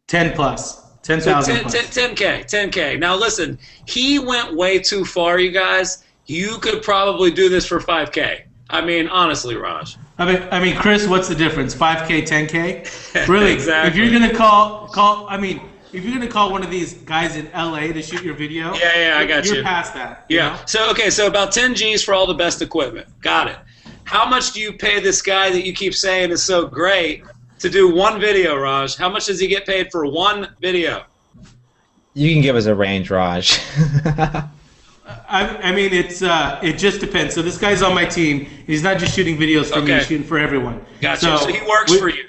10 plus. 10,000 plus. 10K. Now listen, he went way too far, you guys. You could probably do this for 5K. I mean, honestly, Raj. I mean, Chris, what's the difference? 5K, 10K? Really? Exactly. If you're gonna if you're gonna call one of these guys in LA to shoot your video, I got you. You're past that. Yeah. So about 10 G's for all the best equipment. Got it. How much do you pay this guy that you keep saying is so great to do one video, Raj? How much does he get paid for one video? You can give us a range, Raj. I mean, it just depends. So this guy's on my team. He's not just shooting videos for me; he's shooting for everyone. Gotcha. So he works for you.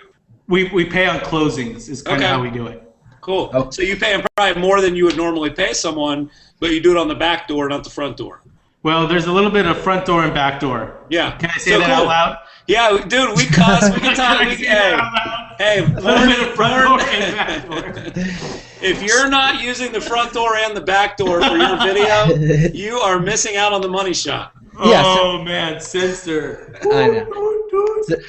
We pay on closings. Is kind of how we do it. Cool. Oh. So you pay him probably more than you would normally pay someone, but you do it on the back door, not the front door. Well, there's a little bit of front door and back door. Yeah. Can I say that out loud? Yeah, dude, we cuss. We can talk. Hey, a little bit of front door and back door. If you're not using the front door and the back door for your video, you are missing out on the money shot. Yeah, oh man, censor. I know.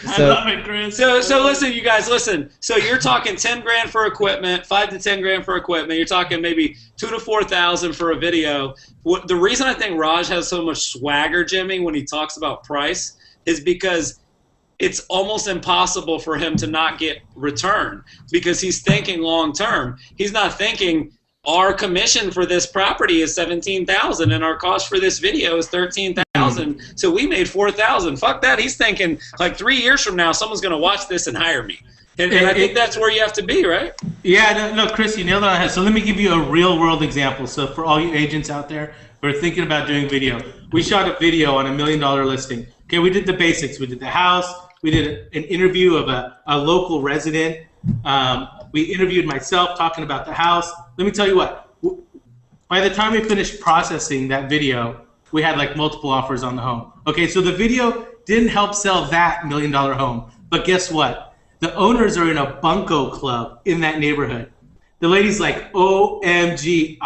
I love it, Chris. So listen, you guys, listen. So you're talking 10 grand for equipment, 5 to 10 grand for equipment. You're talking maybe 2,000 to 4,000 for a video. The reason I think Raj has so much swagger, Jimmy, when he talks about price, is because it's almost impossible for him to not get return because he's thinking long term. He's not thinking our commission for this property is $17,000 and our cost for this video is $13,000. So we made $4,000. Fuck that. He's thinking like 3 years from now someone's going to watch this and hire me. And I think that's where you have to be, right? Yeah, no, Chris, you nailed it on the head. So let me give you a real world example. So for all you agents out there who are thinking about doing video, we shot a video on $1 million listing. Okay, we did the basics. We did the house. We did an interview of a local resident. We interviewed myself talking about the house. Let me tell you what. By the time we finished processing that video, we had like multiple offers on the home. Okay, so the video didn't help sell that $1 million home. But guess what? The owners are in a bunco club in that neighborhood. The lady's like, OMG,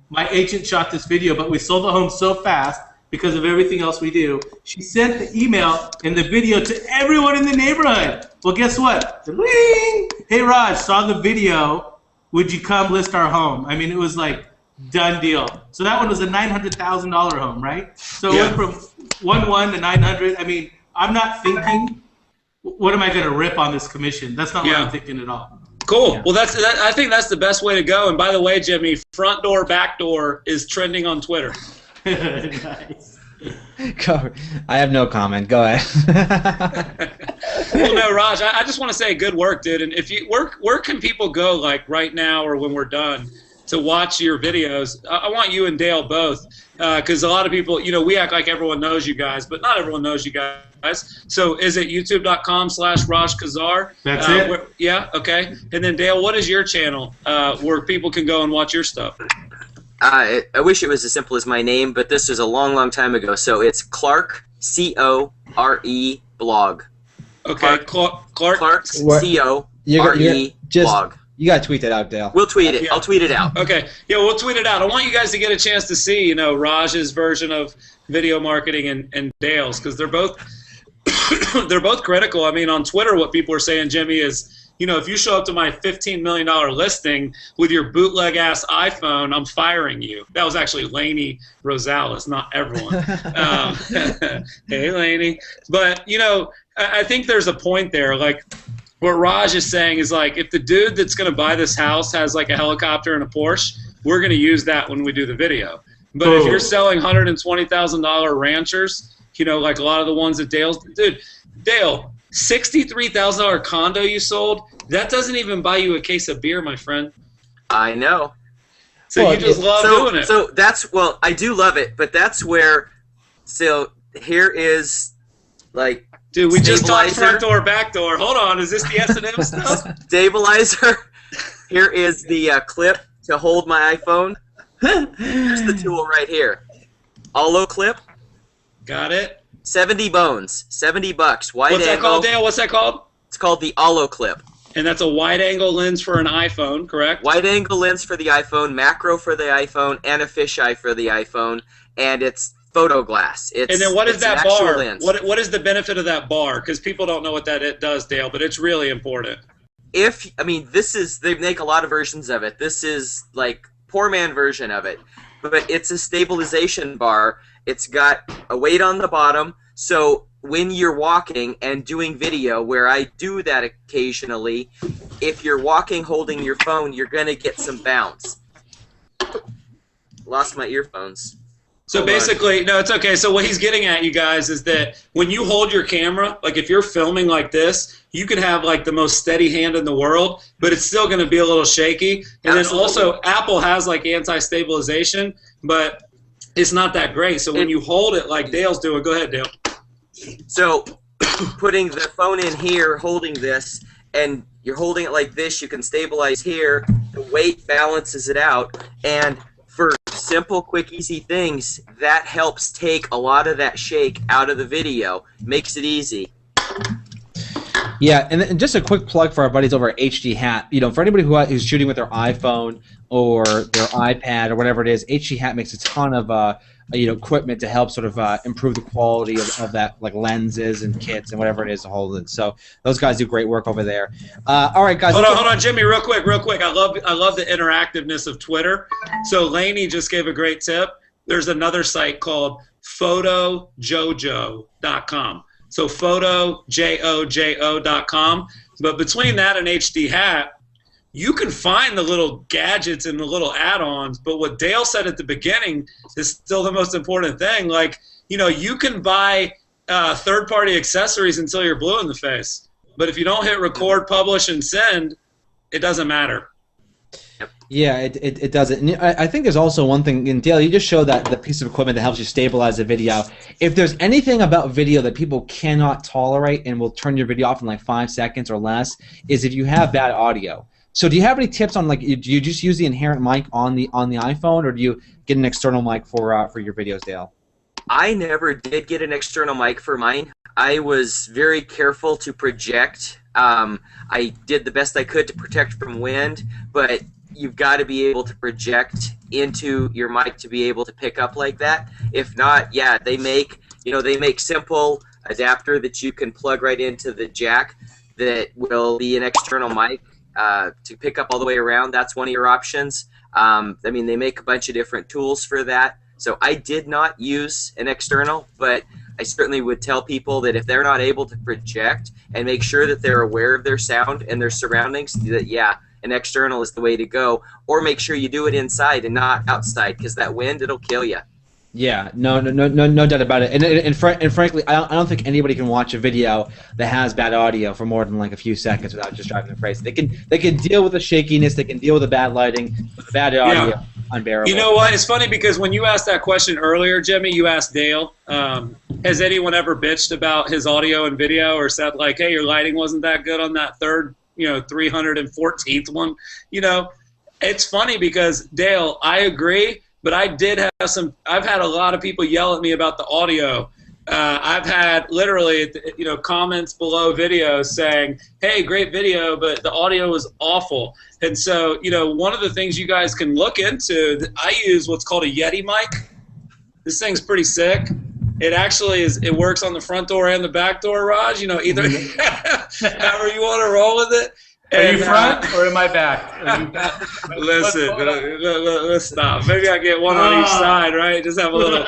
my agent shot this video, but we sold the home so fast because of everything else we do. She sent the email and the video to everyone in the neighborhood. Well, guess what? Ding! Hey, Raj, saw the video. Would you come list our home? I mean, it was like done deal. So that one was a $900,000 home, right? So it went from 1.1 to 900. I mean, I'm not thinking, what am I going to rip on this commission? That's not what I'm thinking at all. Cool. Well, I think that's the best way to go. And by the way, Jimmy, front door, back door is trending on Twitter. Nice. I have no comment. Go ahead. Well, no, Raj, I just want to say good work, dude. And if you where can people go, like right now or when we're done, to watch your videos? I want you and Dale both, because a lot of people, we act like everyone knows you guys, but not everyone knows you guys. So is it youtube.com/Raj Kazzar? That's it. Yeah. Okay. And then Dale, what is your channel where people can go and watch your stuff? I wish it was as simple as my name, but this was a long, long time ago. So it's Clark, C-O-R-E, blog. Okay, Clark, C-O-R-E, blog. You got to tweet that out, Dale. We'll tweet it. I'll tweet it out. Okay. Yeah, we'll tweet it out. I want you guys to get a chance to see, Raj's version of video marketing and Dale's, because they're both they're both critical. I mean, on Twitter, what people are saying, Jimmy, is if you show up to my $15 million listing with your bootleg-ass iPhone, I'm firing you. That was actually Lainey Rosales, not everyone. Hey, Lainey. But, I think there's a point there. Like, what Raj is saying is, like, if the dude that's going to buy this house has, like, a helicopter and a Porsche, we're going to use that when we do the video. But if you're selling $120,000 ranchers, like a lot of the ones that Dale's – dude, Dale – $63,000 condo you sold, that doesn't even buy you a case of beer, my friend. I know. So you just love doing it. So I do love it, but that's where, so here is, like, dude, we just talked front door, back door. Hold on, is this the S&M stuff? Stabilizer. Here is the clip to hold my iPhone. Here's the tool right here. Allo clip. Got it. 70 bones, $70. Wide What's that angle. called, Dale? What's that called? It's called the Allo clip. And that's a wide-angle lens for an iPhone, correct? Wide-angle lens for the iPhone, macro for the iPhone, and a fisheye for the iPhone, and it's photo glass. And then what is that bar? Lens. What is the benefit of that bar? Because people don't know what that does, Dale, but it's really important. They make a lot of versions of it. This is like poor man version of it, but it's a stabilization bar. It's got a weight on the bottom, so when you're walking and doing video, where I do that occasionally, if you're walking holding your phone, you're going to get some bounce. Lost my earphones. So basically, no, it's okay. So what he's getting at, you guys, is that when you hold your camera, like if you're filming like this, you can have like the most steady hand in the world, but it's still going to be a little shaky. And then also, Apple has like anti-stabilization, but it's not that great. So when you hold it like Dale's doing, go ahead, Dale. So putting the phone in here, holding this, and you're holding it like this, you can stabilize here. The weight balances it out, and for simple, quick, easy things, that helps take a lot of that shake out of the video. Makes it easy. Yeah, and just a quick plug for our buddies over at HD Hat. You know, for anybody who's shooting with their iPhone or their iPad or whatever it is, HD Hat makes a ton of equipment to help sort of improve the quality of that, like lenses and kits and whatever it is to hold it. So those guys do great work over there. All right, guys. Hold on, Jimmy, real quick. I love the interactiveness of Twitter. So Laney just gave a great tip. There's another site called photojojo.com. So photojojo.com. But between that and HD Hat, you can find the little gadgets and the little add-ons, but what Dale said at the beginning is still the most important thing. Like, you know, you can buy third-party accessories until you're blue in the face, but if you don't hit record, publish, and send, it doesn't matter. Yeah, it doesn't. And I think there's also one thing, and Dale, you just showed that the piece of equipment that helps you stabilize the video. If there's anything about video that people cannot tolerate and will turn your video off in like 5 seconds or less, is if you have bad audio. So do you have any tips on, like, do you just use the inherent mic on the iPhone, or do you get an external mic for your videos, Dale? I never did get an external mic for mine. I was very careful to project. I did the best I could to protect from wind, but you've got to be able to project into your mic to be able to pick up like that. If not, yeah, they make simple adapter that you can plug right into the jack that will be an external mic. To pick up all the way around. That's one of your options. I mean, they make a bunch of different tools for that. So I did not use an external, but I certainly would tell people that if they're not able to project and make sure that they're aware of their sound and their surroundings, that, yeah, an external is the way to go. Or make sure you do it inside and not outside, because that wind, it'll kill you. Yeah, no doubt about it. And frankly, I don't think anybody can watch a video that has bad audio for more than like a few seconds without just driving them crazy. They can deal with the shakiness, they can deal with the bad lighting, but the bad audio, unbearable. You know what? It's funny because when you asked that question earlier, Jimmy, you asked Dale, has anyone ever bitched about his audio and video, or said like, hey, your lighting wasn't that good on that third, 314th one? You know, it's funny because, Dale, I agree. But I've had a lot of people yell at me about the audio. I've had literally, comments below videos saying, hey, great video, but the audio was awful. And so, one of the things you guys can look into, I use what's called a Yeti mic. This thing's pretty sick. It actually it works on the front door and the back door, Raj, either however you want to roll with it. Are you front or am I back? Listen, let's stop. Maybe I get one on each side, right? Just have a little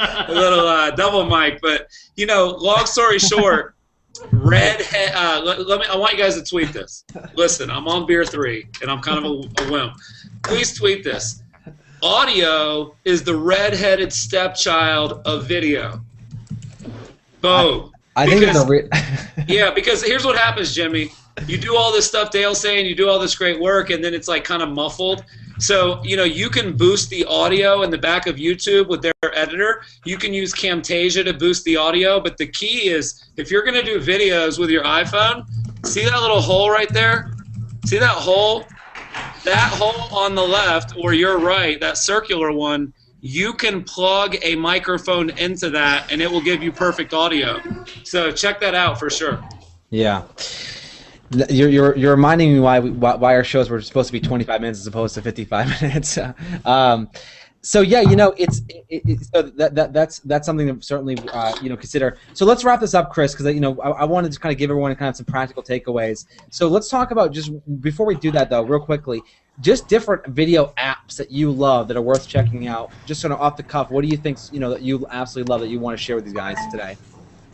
double mic. But long story short, redhead. I want you guys to tweet this. Listen, I'm on beer 3, and I'm kind of a wimp. Please tweet this. Audio is the redheaded stepchild of video. Boom. I think it's yeah, because here's what happens, Jimmy. You do all this stuff Dale's saying, you do all this great work, and then it's like kind of muffled. So, you can boost the audio in the back of YouTube with their editor. You can use Camtasia to boost the audio, but the key is if you're going to do videos with your iPhone, see that little hole right there? See that hole? That hole on the left or your right, that circular one, you can plug a microphone into that, and it will give you perfect audio. So check that out for sure. Yeah. You're reminding me why our shows were supposed to be 25 minutes as opposed to 55 minutes. So yeah, so that's something to certainly consider. So let's wrap this up, Chris, because I wanted to kind of give everyone kind of some practical takeaways. So let's talk about, just before we do that though, real quickly, just different video apps that you love that are worth checking out. Just sort of off the cuff, what do you think that you absolutely love that you want to share with these guys today?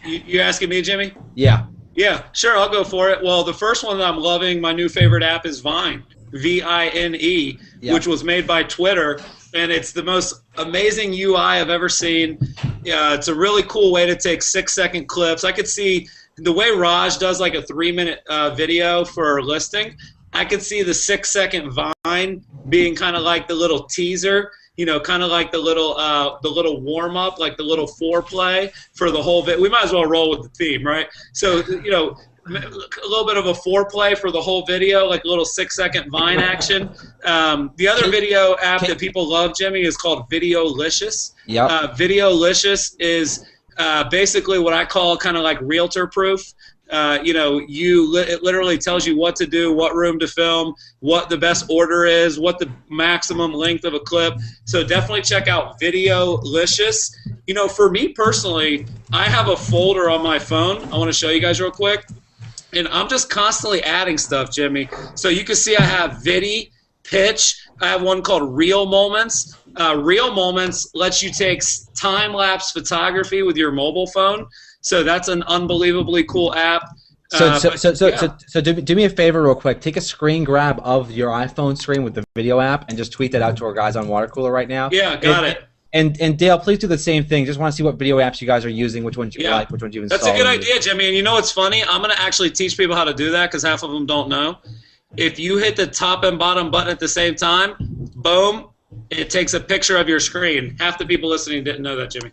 You asking me, Jimmy? Yeah. Yeah, sure, I'll go for it. Well, the first one that I'm loving, my new favorite app is Vine, Vine, which was made by Twitter, and it's the most amazing UI I've ever seen. It's a really cool way to take 6-second clips. I could see the way Raj does like a 3-minute video for listing. I could see the 6-second Vine being kind of like the little teaser. You know, kind of like the little warm up, like the little foreplay for the whole video. We might as well roll with the theme, right? So, you know, a little bit of a foreplay for the whole video, like a little 6-second Vine action. The other video app that people love, Jimmy, is called Videolicious. Yep. Videolicious is basically what I call kind of like realtor proof. You know, it literally tells you what to do, what room to film, what the best order is, what the maximum length of a clip. So definitely check out Videolicious. You know, for me personally, I have a folder on my phone. I want to show you guys real quick. And I'm just constantly adding stuff, Jimmy. So you can see I have Vidi, Pitch. I have one called Real Moments. Real Moments lets you take time-lapse photography with your mobile phone. So that's an unbelievably cool app. So do me a favor real quick. Take a screen grab of your iPhone screen with the video app and just tweet that out to our guys on Water Cooler right now. Yeah, got it. And Dale, please do the same thing. Just want to see what video apps you guys are using, which ones you like, which ones you install. That's a good idea, Jimmy. And you know what's funny? I'm going to actually teach people how to do that because half of them don't know. If you hit the top and bottom button at the same time, boom, it takes a picture of your screen. Half the people listening didn't know that, Jimmy.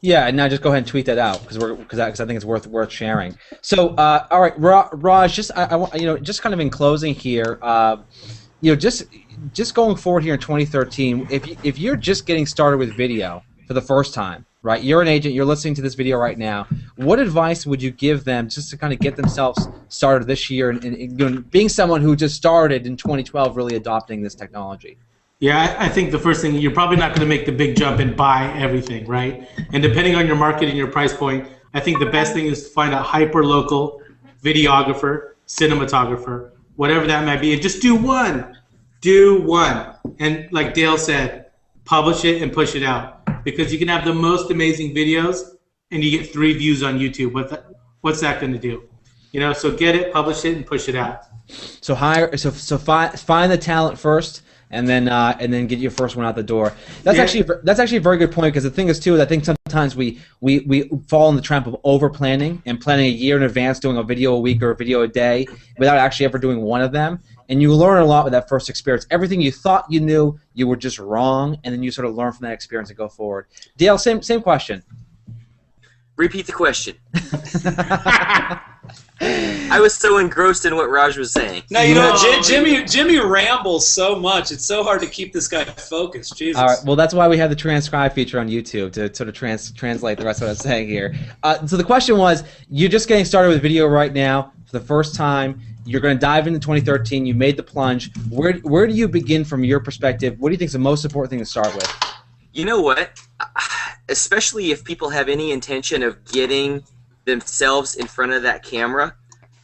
Yeah, and now just go ahead and tweet that out because I think it's worth sharing. So, all right, Raj, just just kind of in closing here, just going forward here in 2013, if you're just getting started with video for the first time, right? You're an agent, you're listening to this video right now. What advice would you give them just to kind of get themselves started this year and being someone who just started in 2012, really adopting this technology? Yeah, I think the first thing, you're probably not going to make the big jump and buy everything, right? And depending on your market and your price point, I think the best thing is to find a hyper-local videographer, cinematographer, whatever that might be, and just do one. Do one. And like Dale said, publish it and push it out. Because you can have the most amazing videos and you get 3 views on YouTube. What's that going to do? You know, so get it, publish it, and push it out. So find the talent first. And then get your first one out the door. That's actually a very good point because the thing is too, I think sometimes we fall in the trap of over planning and planning a year in advance, doing a video a week or a video a day without actually ever doing one of them. And you learn a lot with that first experience. Everything you thought you knew, you were just wrong, and then you sort of learn from that experience and go forward. Dale, same question. Repeat the question. I was so engrossed in what Raj was saying. No, you know, Jimmy rambles so much. It's so hard to keep this guy focused. Jesus. All right. Well, that's why we have the transcribe feature on YouTube to sort of translate the rest of what I'm saying here. So the question was, you're just getting started with video right now for the first time. You're going to dive into 2013. You made the plunge. Where do you begin from your perspective? What do you think is the most important thing to start with? You know what? Especially if people have any intention of getting themselves in front of that camera,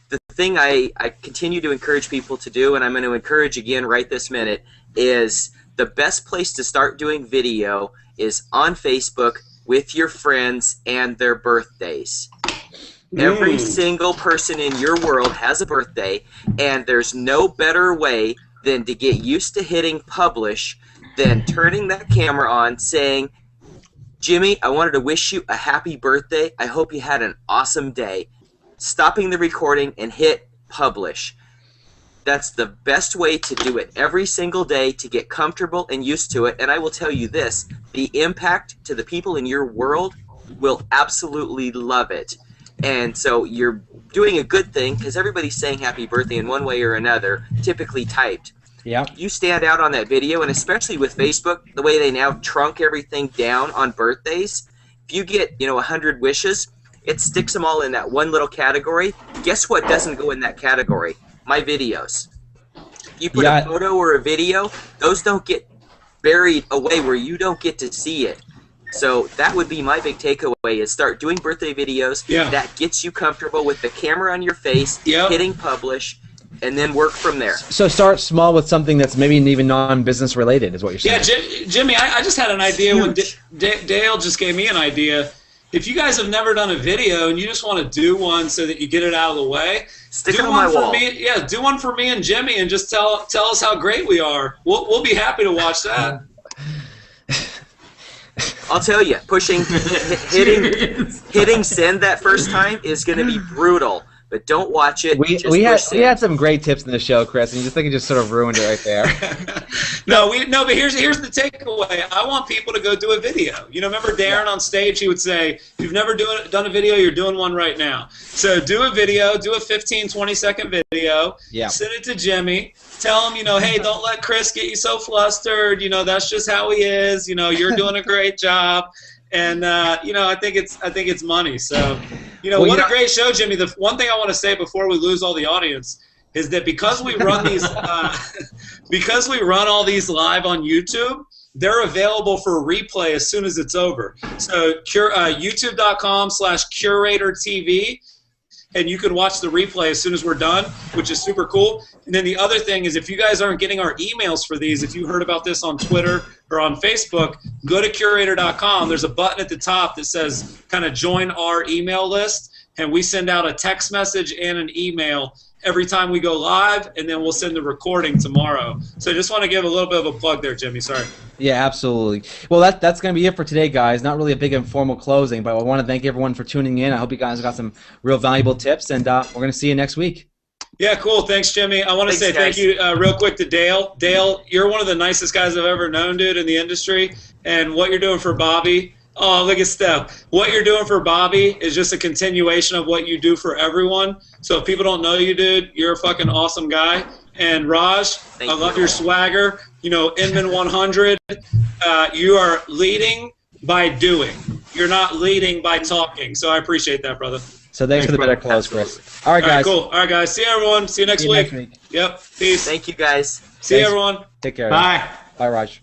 the thing I continue to encourage people to do, and I'm going to encourage again right this minute, is the best place to start doing video is on Facebook with your friends and their birthdays. Every single person in your world has a birthday, and there's no better way than to get used to hitting publish than turning that camera on saying, Jimmy, I wanted to wish you a happy birthday. I hope you had an awesome day. Stopping the recording and hit publish. That's the best way to do it every single day to get comfortable and used to it. And I will tell you this, the impact to the people in your world will absolutely love it. And so you're doing a good thing because everybody's saying happy birthday in one way or another, typically typed. Yeah. You stand out on that video, and especially with Facebook, the way they now trunk everything down on birthdays, if you get 100 wishes, it sticks them all in that one little category. Guess what doesn't go in that category? My videos. You put a photo or a video, those don't get buried away where you don't get to see it. So that would be my big takeaway, is start doing birthday videos. Yeah. That gets you comfortable with the camera on your face, hitting publish, and then work from there. So start small with something that's maybe even non-business related, is what you're saying. Yeah, Jimmy, I just had an idea when Dale just gave me an idea. if you guys have never done a video and you just want to do one so that you get it out of the way, Stick do it on one my for wall. me. Yeah, do one for me and Jimmy, and just tell us how great we are. We'll be happy to watch that. I'll tell you, hitting send that first time is going to be brutal. But don't watch it. We had some great tips in the show, Chris, and you just think you just sort of ruined it right there. No, but here's the takeaway. I want people to go do a video. You know, remember Darren on stage? He would say, if you've never done a video, you're doing one right now. So do a video, do a 15, 20-second video, send it to Jimmy, tell him, you know, hey, don't let Chris get you so flustered. You know, that's just how he is. You know, you're doing a great job. And you know, I think it's money. So, you know, what a great show, Jimmy. The one thing I want to say before we lose all the audience is that because we run these, because we run all these live on YouTube, they're available for replay as soon as it's over. So, YouTube.com/CuratorTV. And you can watch the replay as soon as we're done, which is super cool. And then the other thing is, if you guys aren't getting our emails for these, if you heard about this on Twitter or on Facebook, go to Curator.com. There's a button at the top that says kind of join our email list, and we send out a text message and an email every time we go live, and then we'll send the recording tomorrow. So I just want to give a little bit of a plug there, Jimmy. Sorry. Yeah, absolutely. Well, that's going to be it for today, guys. Not really a big informal closing, but I want to thank everyone for tuning in. I hope you guys got some real valuable tips, and we're going to see you next week. Yeah, cool. Thanks, Jimmy. I want to say thank you real quick to Dale. Dale, you're one of the nicest guys I've ever known, dude, in the industry. And what you're doing for Bobby, oh, look at Steph. What you're doing for Bobby is just a continuation of what you do for everyone. So if people don't know you, dude, you're a fucking awesome guy. And Raj, I love your swagger. You know, Inman 100, you are leading by doing. You're not leading by talking. So I appreciate that, brother. So thanks for the better close, Chris. All right, guys. Cool. All right, guys. See you, everyone. See you next week. Yep. Peace. Thank you, guys. See you, everyone. Take care. Bye. Bye, Raj.